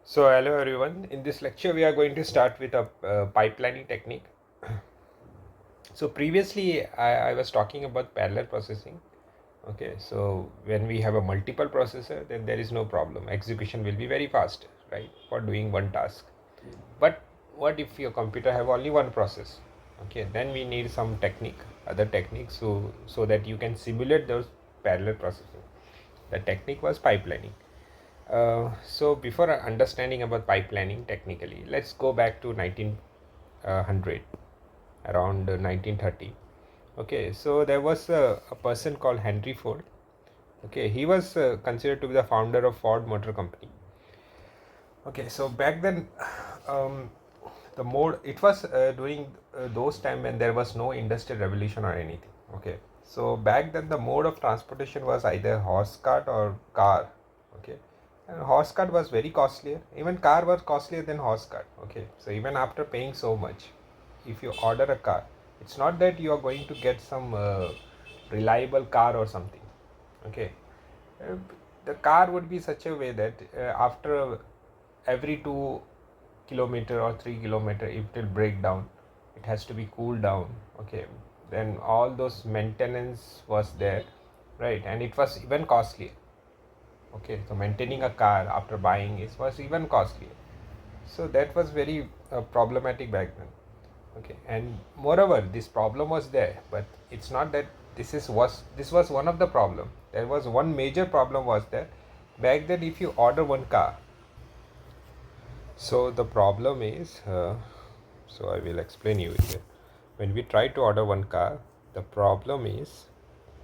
So hello everyone. In this lecture, we are going to start with a pipelining technique. So previously, I was talking about parallel processing. Okay, so when we have a multiple processor, then there is no problem. Execution will be very fast, right, for doing one task. But what if your computer have only one process? Okay, then we need some technique, other techniques, so that you can simulate those parallel processing. The technique was pipelining. So before understanding about pipelining technically, let's go back to 1900, around 1930. Okay, so there was a person called Henry Ford. Okay, he was considered to be the founder of Ford Motor Company. Okay, so back then, um, the mode it was during those time when there was no industrial revolution or anything. Okay, so back then the mode of transportation was either horse cart or car. Okay, and horse cart was very costlier. Even car was costlier than horse cart. Okay, so even after paying so much, if you order a car, it's not that you are going to get some reliable car or something. Okay, uh, the car would be such a way that after every 2 kilometer or 3 kilometer, if it will break down, it has to be cooled down. Okay, then all those maintenance was there, right? And it was even costly. Okay, so maintaining a car after buying it was even costly. So that was very problematic back then. Okay, and moreover this problem was there, but it's not that this was one of the problem. There was one major problem was that back then if you order one car, so the problem is so I will explain you here. When we try to order one car, the problem is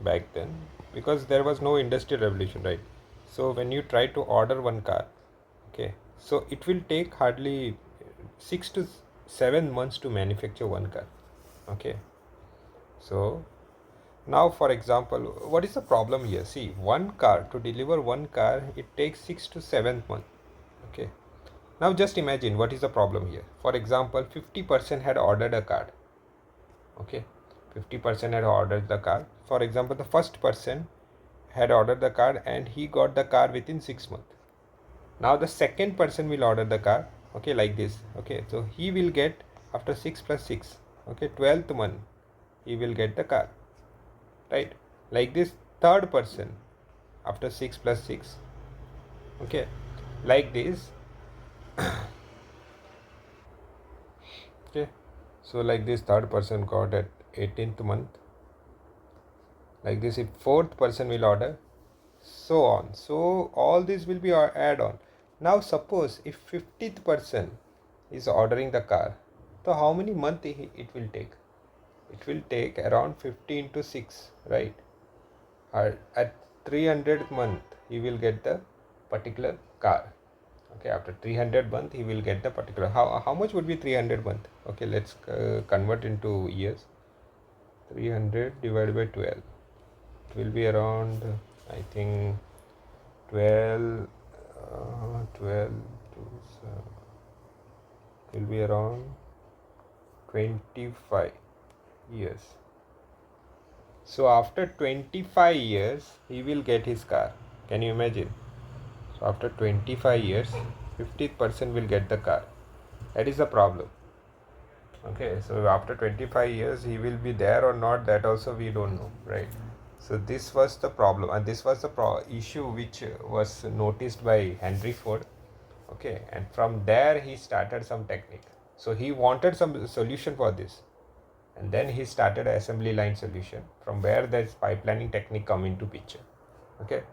back then, because there was no industrial revolution, right? So when you try to order one car, okay, so it will take hardly 6 to 7 months to manufacture one car. Okay, so now for example, what is the problem here? See, one car, to deliver one car, it takes 6 to 7 months. Okay, now just imagine what is the problem here. For example, 50% had ordered a car. Okay, 50% had ordered the car. For example, the first person had ordered the car and he got the car within 6 months. Now the second person will order the car. Okay, like this. Okay, so he will get after 6 plus 6. Okay, 12th month he will get the car, right? Like this, third person after 6 plus 6. Okay, like this. Okay, so like this, third person got at 18th month. Like this, if fourth person will order, so on. So all this will be add on. Now suppose if 50th person is ordering the car, so how many months it will take? It will take around 15 to 6, right? At 300th month he will get the particular car. Okay, after 300 month he will get the particular. How much would be 300 month? Okay, let's convert into years. 300 divided by 12, it will be around, I think, 12 12 to it will be around 25 years. So after 25 years he will get his car. Can you imagine? So after 25 years, 50% will get the car. That is the problem. Okay, so after 25 years he will be there or not, that also we don't know, right? So this was the problem, and this was the issue which was noticed by Henry Ford. Okay, and from there he started some technique. So he wanted some solution for this, and then he started an assembly line solution, from where this pipelining technique come into picture. Okay,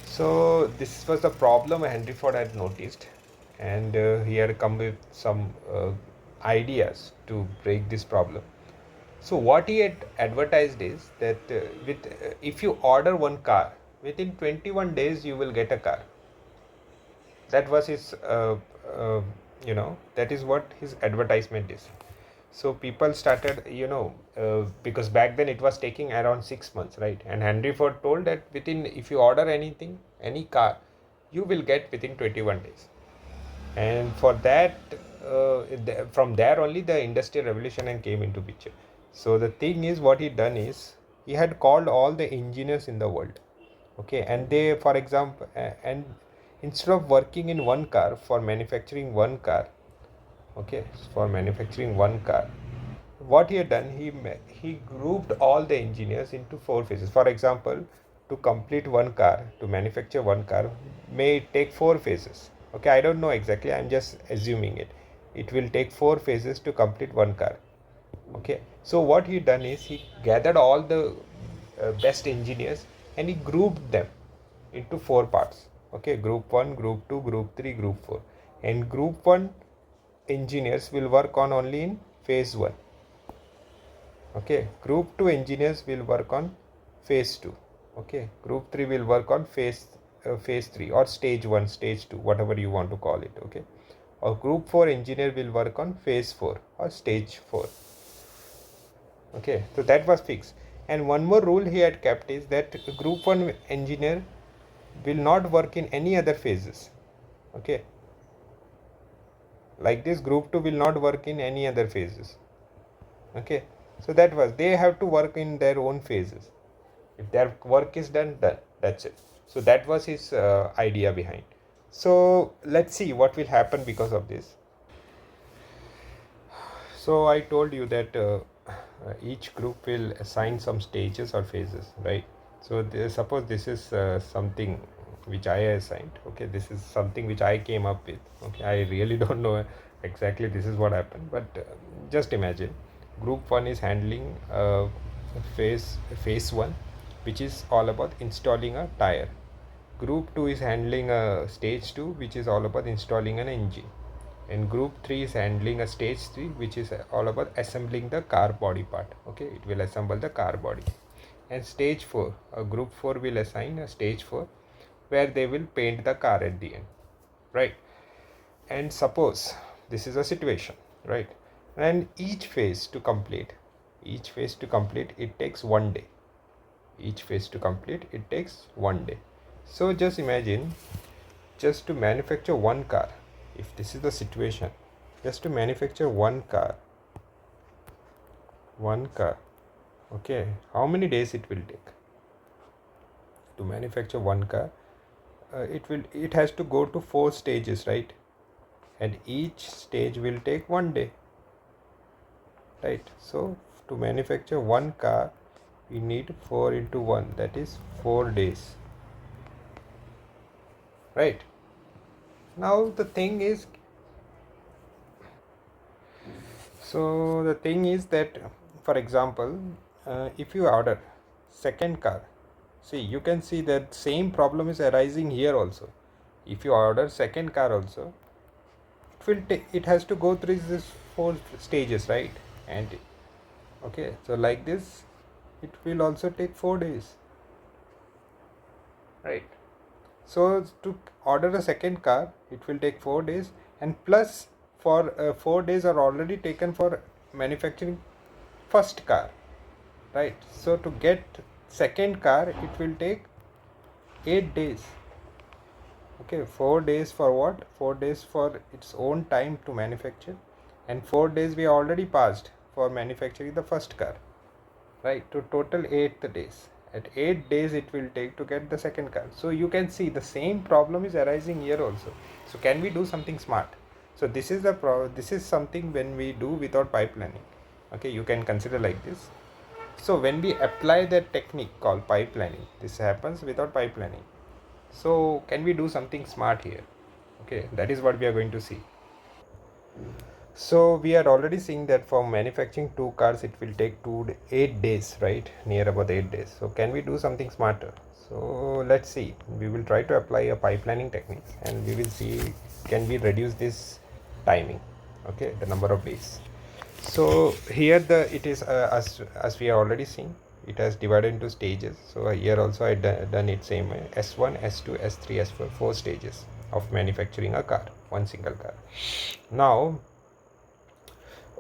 so this was the problem Henry Ford had noticed, and he had come with some ideas to break this problem. So what he had advertised is that with if you order one car, within 21 days you will get a car. That was his that is what his advertisement is. So people started, because back then it was taking around 6 months, right? And Henry Ford told that within, if you order anything, any car, you will get within 21 days. And for that, from there only the industrial revolution and came into picture. So the thing is, what he done is, he had called all the engineers in the world. Okay, and they, for example, and instead of working in one car for manufacturing one car, okay, for manufacturing one car, what he had done, he grouped all the engineers into four phases. For example, to complete one car, to manufacture one car may take four phases. Okay, I don't know exactly, I'm just assuming it will take four phases to complete one car. Okay, so what he done is he gathered all the best engineers and he grouped them into four parts. Okay, group 1, group 2, group 3, group 4. And group 1 engineers will work on only in phase 1. Okay, group 2 engineers will work on phase 2. Okay, group 3 will work on phase 3 or stage 1, stage 2, whatever you want to call it. Okay, or group 4 engineer will work on phase 4 or stage 4. Okay, so that was fixed. And one more rule he had kept is that group 1 engineer will not work in any other phases. Okay, like this, group 2 will not work in any other phases. Okay, so that was, they have to work in their own phases. If their work is done, that's it. So that was his idea behind. So let's see what will happen because of this. So I told you that each group will assign some stages or phases, right? So suppose this is something which I assigned. Okay, this is something which I came up with. Okay, I really don't know exactly this is what happened, but just imagine group 1 is handling phase 1, which is all about installing a tire. Group 2 is handling a stage 2, which is all about installing an engine. And group 3 is handling a stage 3, which is all about assembling the car body part. Okay, it will assemble the car body. And stage 4, group 4 will assign a stage 4 where they will paint the car at the end, right? And suppose this is a situation, right? And each phase to complete it takes 1 day. Each phase to complete it takes 1 day. So just imagine, just to manufacture one car, if this is the situation, just to manufacture one car, okay, how many days it will take to manufacture one car? It has to go to 4 stages, right? And each stage will take 1 day, right? So to manufacture one car we need 4 into 1, that is 4 days, right? Now the thing is, so the thing is that, for example, if you order second car, see, you can see that same problem is arising here also. If you order second car also, it has to go through this 4 stages, right? And okay, so like this, it will also take 4 days, right? So to order a second car, it will take 4 days, and plus for 4 days are already taken for manufacturing first car, right? So to get second car, it will take 8 days. Okay, 4 days for what? 4 days for its own time to manufacture, and 4 days we already passed for manufacturing the first car, right? To total 8 days. At 8 days it will take to get the second car. So you can see the same problem is arising here also. So can we do something smart? So this is this is something when we do without pipelining. Okay, you can consider like this. So when we apply that technique called pipelining, this happens without pipelining. So can we do something smart here? Okay, that is what we are going to see. So we are already seeing that for manufacturing 2 cars it will take 8 days, right? Near about 8 days. So can we do something smarter? So let's see. We will try to apply a pipelining techniques and we will see, can we reduce this timing, okay, the number of days. So here it is as we are already seeing, it has divided into stages. So here also I done it same way, S1, S2, S3, S4, 4 stages of manufacturing a car, one single car. Now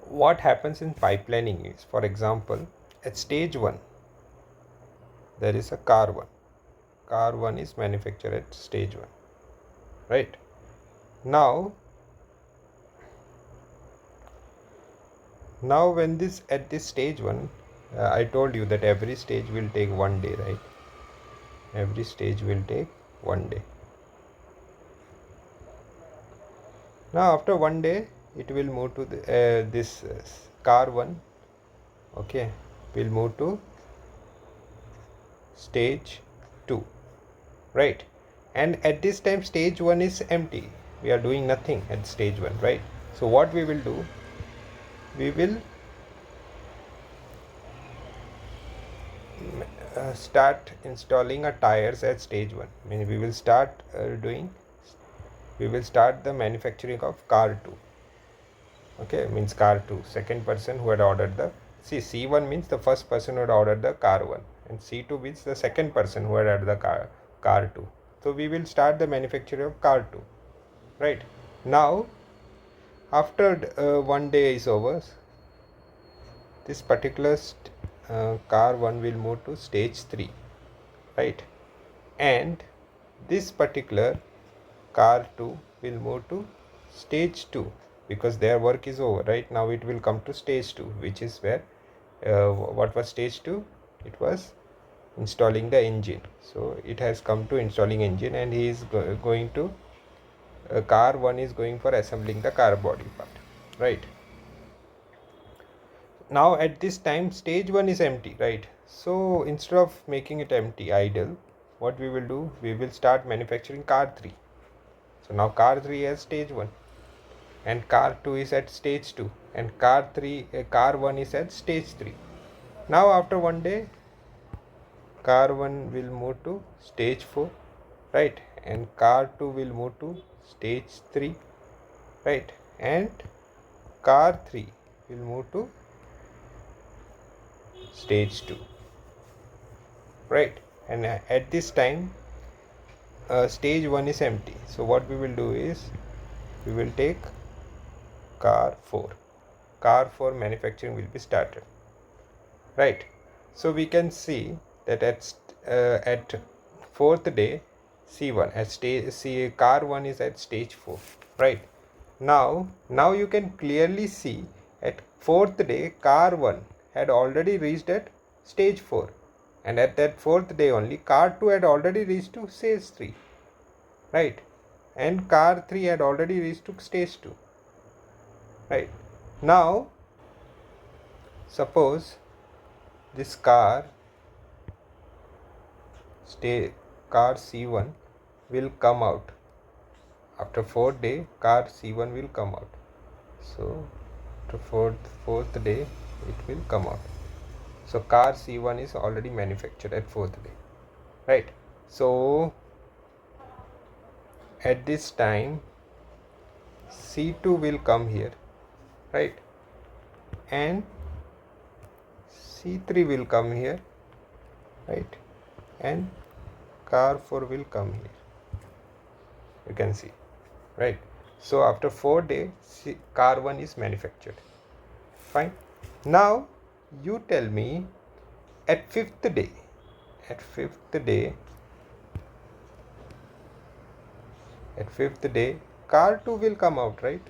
what happens in pipelining is, for example, at stage 1 there is a car 1 is manufactured at stage 1, right? Now when this at this stage 1, I told you that every stage will take 1 day, right? Every stage will take 1 day. Now after one day it will move to this car 1. Okay, will move to stage 2, right? And at this time stage 1 is empty, we are doing nothing at stage 1, right? So what we will do, we will start installing a tires at stage 1. I mean, we will start the manufacturing of car 2. Okay, means car 2, second person who had ordered the, see, C1 means the first person who had ordered the car 1, and C2 means the second person who had ordered the car 2. So we will start the manufacturing of car 2, right? Now after one day is over, this particular car 1 will move to stage 3, right? And this particular car 2 will move to stage 2, because their work is over, right? Now it will come to stage 2, which is where what was stage 2? It was installing the engine. So it has come to installing engine, and he is going to car 1 is going for assembling the car body part, right? Now at this time stage 1 is empty, right? So instead of making it empty, idle, what we will do, we will start manufacturing car 3. So now car 3 has stage 1, and car 2 is at stage 2, and car 1 is at stage 3. Now after one day car 1 will move to stage 4, right? And car 2 will move to stage 3, right? And car 3 will move to stage 2, right? And at this time stage 1 is empty. So what we will do is, we will take car 4 manufacturing will be started, right? So we can see that at fourth day C1 at stage car 1 is at stage 4, right? Now you can clearly see at fourth day car 1 had already reached at stage 4, and at that fourth day only car 2 had already reached to stage 3, right? And car 3 had already reached to stage 2, right? Now suppose this car C1 will come out after 4th day. Car C1 will come out, so after fourth day it will come out. So car C1 is already manufactured at 4th day, right? So at this time C2 will come here, right? And C3 will come here, right? And car 4 will come here, you can see, right? So after 4 days car 1 is manufactured, fine. Now you tell me at fifth day car 2 will come out, right?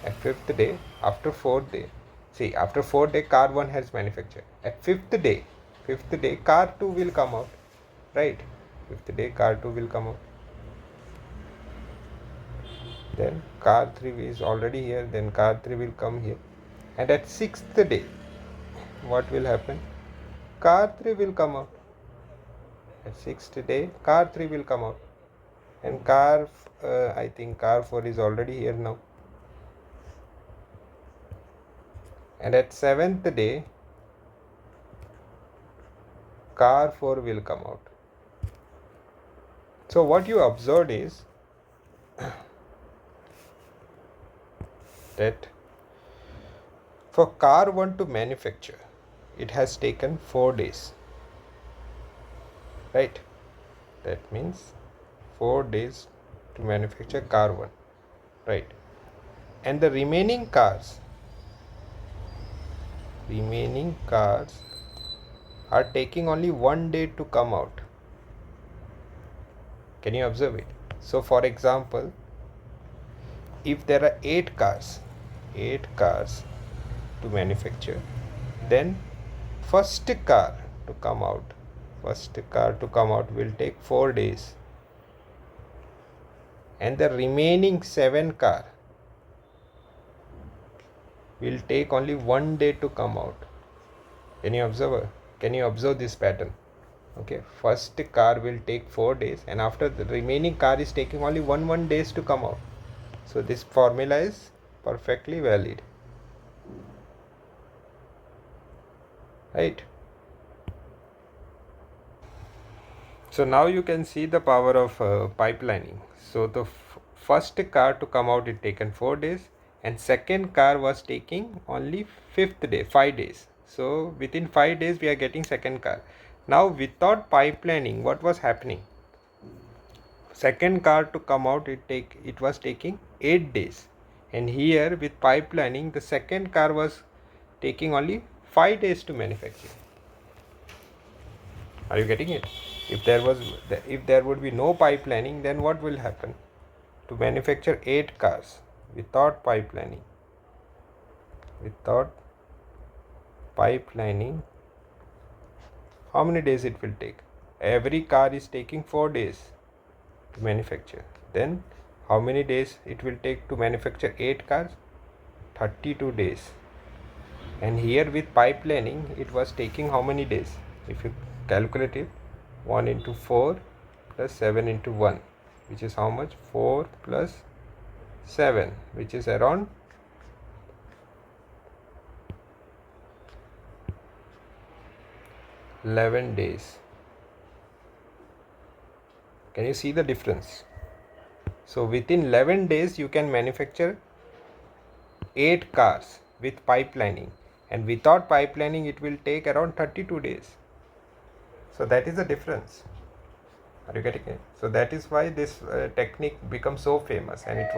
At fifth day, after 4th day, see, after 4th day car 1 has manufactured. At fifth day car 2 will come out, right? Fifth day car 2 will come out. Then car 3 is already here, then car 3 will come here. And at 6th day, what will happen? Car 3 will come out. At 6th day, car 3 will come out. And I think car 4 is already here now. And at 7th day, car 4 will come out. So what you observed is that for car 1 to manufacture, it has taken 4 days, right? That means 4 days to manufacture car 1, right? And the remaining cars are taking only 1 day to come out. Can you observe it? So for example, if there are 8 cars to manufacture, then first car to come out will take 4 days, and the remaining 7 car will take only 1 day to come out. Can you observe this pattern? Okay, first car will take 4 days, and after the remaining car is taking only one days to come out. So this formula is perfectly valid, right? So now you can see the power of pipelining. So the first car to come out it taken 4 days, and second car was taking only 5th day, 5 days. So within 5 days we are getting second car. Now without pipelining, what was happening? Second car to come out it was taking 8 days, and here with pipelining the second car was taking only 5 days to manufacture. Are you getting it? If there would be no pipelining, then what will happen? To manufacture 8 cars without pipelining, how many days it will take? Every car is taking 4 days to manufacture. Then how many days it will take to manufacture 8 cars? 32 days. And here with pipelining it was taking how many days? If you calculate it, 1 into 4 plus 7 into 1, which is how much? 4 plus 7, which is around 11 days. Can you see the difference? So within 11 days you can manufacture 8 cars with pipelining, and without pipelining it will take around 32 days. So that is the difference. Are you getting it? So that is why this technique becomes so famous, and it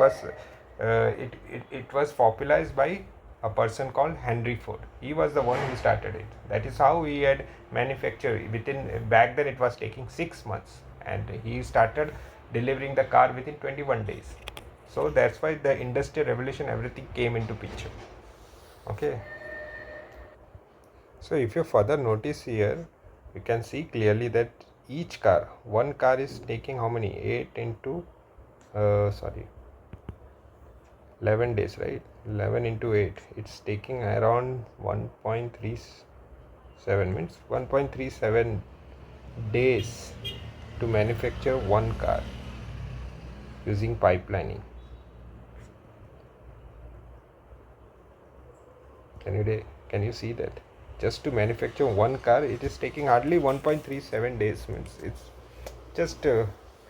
was popularized by a person called Henry Ford. He was the one who started it. That is how he had manufactured back then it was taking 6 months, and he started delivering the car within 21 days. So that's why the industrial revolution, everything came into picture. Okay. So if you further notice here, you can see clearly that each car, one car is taking how many? 11 days, right? 11 into 8, it's taking around 1.37, means 1.37 days to manufacture one car using pipelining. Can you see that? Just to manufacture one car, it is taking hardly 1.37 days, means it's just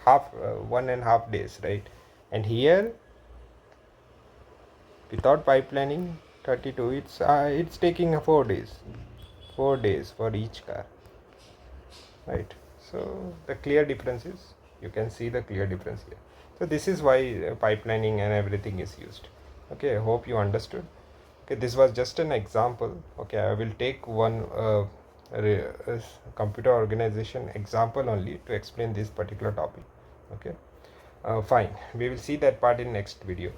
half 1.5 days, right? And here without pipelining 32, it's taking 4 days, 4 days for each car, right? So the clear difference is, you can see the clear difference here. So this is why pipelining and everything is used. Okay, I hope you understood. Okay, this was just an example. Okay, I will take one computer organization example only to explain this particular topic. Okay, fine, we will see that part in next video.